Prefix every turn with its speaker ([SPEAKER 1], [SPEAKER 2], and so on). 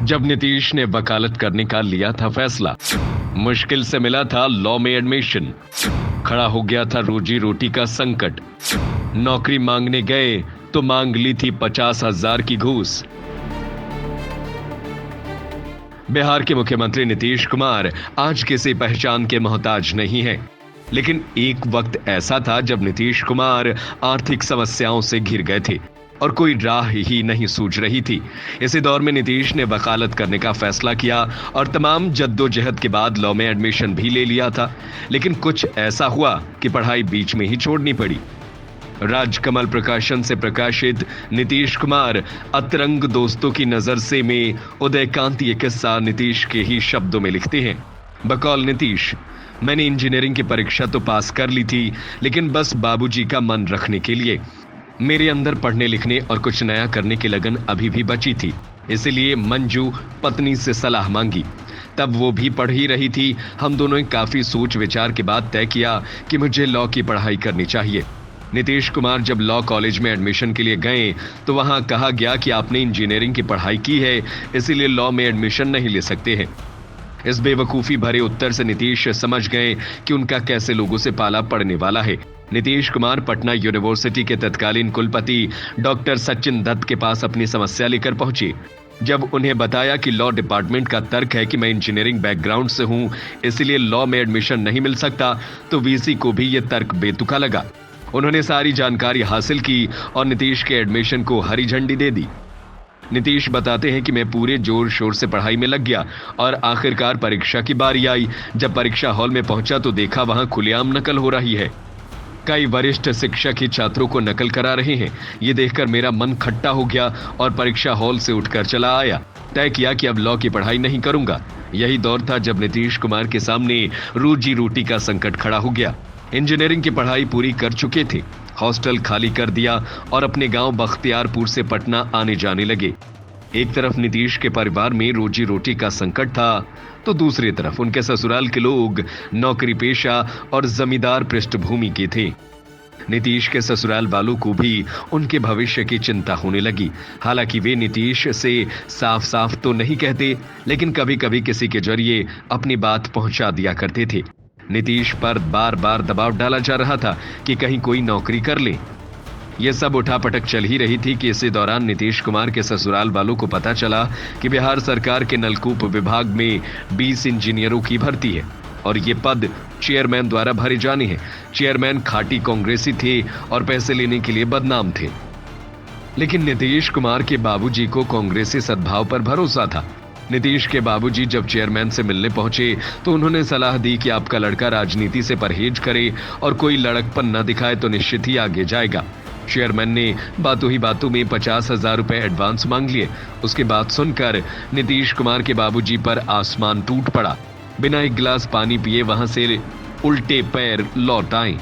[SPEAKER 1] जब नीतीश ने वकालत करने का लिया था फैसला, मुश्किल से मिला था लॉ में एडमिशन, खड़ा हो गया था रोजी रोटी का संकट, नौकरी मांगने गए तो मांग ली थी 50,000 की घूस। बिहार के मुख्यमंत्री नीतीश कुमार आज किसी पहचान के मोहताज नहीं है, लेकिन एक वक्त ऐसा था जब नीतीश कुमार आर्थिक समस्याओं से घिर गए थे और कोई राह ही नहीं सूझ रही थी। इसी दौर में नीतीश ने वकालत करने का फैसला किया और तमाम जद्दोजहद के बाद लॉ में एडमिशन भी ले लिया था। लेकिन कुछ ऐसा हुआ कि पढ़ाई बीच में ही छोड़नी पड़ी। राजकमल प्रकाशन से प्रकाशित नीतीश कुमार अतरंग दोस्तों की नजर से में उदयकांत ये किस्सा नीतीश के ही शब्दों में लिखते हैं। बकौल नीतीश, मैंने इंजीनियरिंग की परीक्षा तो पास कर ली थी, लेकिन बस बाबूजी का मन रखने के लिए। मेरे अंदर पढ़ने लिखने और कुछ नया करने की लगन अभी भी बची थी, इसलिए मंजू पत्नी से सलाह मांगी। तब वो भी पढ़ ही रही थी। हम दोनों ने काफी सोच विचार के बाद तय किया कि मुझे लॉ की पढ़ाई करनी चाहिए। नीतीश कुमार जब लॉ कॉलेज में एडमिशन के लिए गए तो वहां कहा गया कि आपने इंजीनियरिंग की पढ़ाई की है, इसीलिए लॉ में एडमिशन नहीं ले सकते हैं। इस बेवकूफी भरे उत्तर से नीतीश समझ गए कि उनका कैसे लोगों से पाला पड़ने वाला है। नीतीश कुमार पटना यूनिवर्सिटी के तत्कालीन कुलपति डॉक्टर सचिन दत्त के पास अपनी समस्या लेकर पहुंचे। जब उन्हें बताया कि लॉ डिपार्टमेंट का तर्क है कि मैं इंजीनियरिंग बैकग्राउंड से हूं, इसलिए लॉ में एडमिशन नहीं मिल सकता, तो वीसी को भी यह तर्क बेतुका लगा। उन्होंने सारी जानकारी हासिल की और नीतीश के एडमिशन को हरी झंडी दे दी। नीतीश बताते हैं कि मैं पूरे जोर शोर से पढ़ाई में लग गया और आखिरकार परीक्षा की बारी आई। जब परीक्षा हॉल में पहुंचा तो देखा वहां खुलेआम नकल हो रही है। कई वरिष्ठ शिक्षक ही छात्रों को नकल करा रहे हैं। ये देखकर मेरा मन खट्टा हो गया और परीक्षा हॉल से उठकर चला आया। तय किया कि अब लॉ की पढ़ाई नहीं करूंगा। यही दौर था जब नीतीश कुमार के सामने रोजी रोटी का संकट खड़ा हो गया। इंजीनियरिंग की पढ़ाई पूरी कर चुके थे, हॉस्टल खाली कर दिया और अपने गांव बख्तियारपुर से पटना आने जाने लगे। एक तरफ नीतीश के परिवार में रोजी रोटी का संकट था, तो दूसरी तरफ उनके ससुराल के लोग नौकरी पेशा और जमींदार पृष्ठभूमि के थे। नीतीश के ससुराल वालों को भी उनके भविष्य की चिंता होने लगी। हालांकि वे नीतीश से साफ साफ तो नहीं कहते, लेकिन कभी कभी किसी के जरिए अपनी बात पहुंचा दिया करते थे। नीतीश पर बार बार दबाव डाला जा रहा था कि कहीं कोई नौकरी कर ले। यह सब उठापटक चल ही रही थी कि इसी दौरान नीतीश कुमार के ससुराल वालों को पता चला कि बिहार सरकार के नलकूप विभाग में 20 इंजीनियरों की भर्ती है और ये पद चेयरमैन द्वारा भरे जाने हैं। चेयरमैन खाटी कांग्रेसी थे और पैसे लेने के लिए बदनाम थे। लेकिन नीतीश कुमार के बाबूजी को कांग्रेसी सद्भाव पर भरोसा था। नीतीश के बाबूजी जब चेयरमैन से मिलने पहुंचे तो उन्होंने सलाह दी कि आपका लड़का राजनीति से परहेज करे और कोई लड़कपन न दिखाए तो निश्चित ही आगे जाएगा। चेयरमैन ने बातों ही बातों में 50,000 रुपए एडवांस मांग लिए। उसके बाद सुनकर नीतीश कुमार के बाबूजी पर आसमान टूट पड़ा। बिना एक गिलास पानी पिए वहां से उल्टे पैर लौट आए।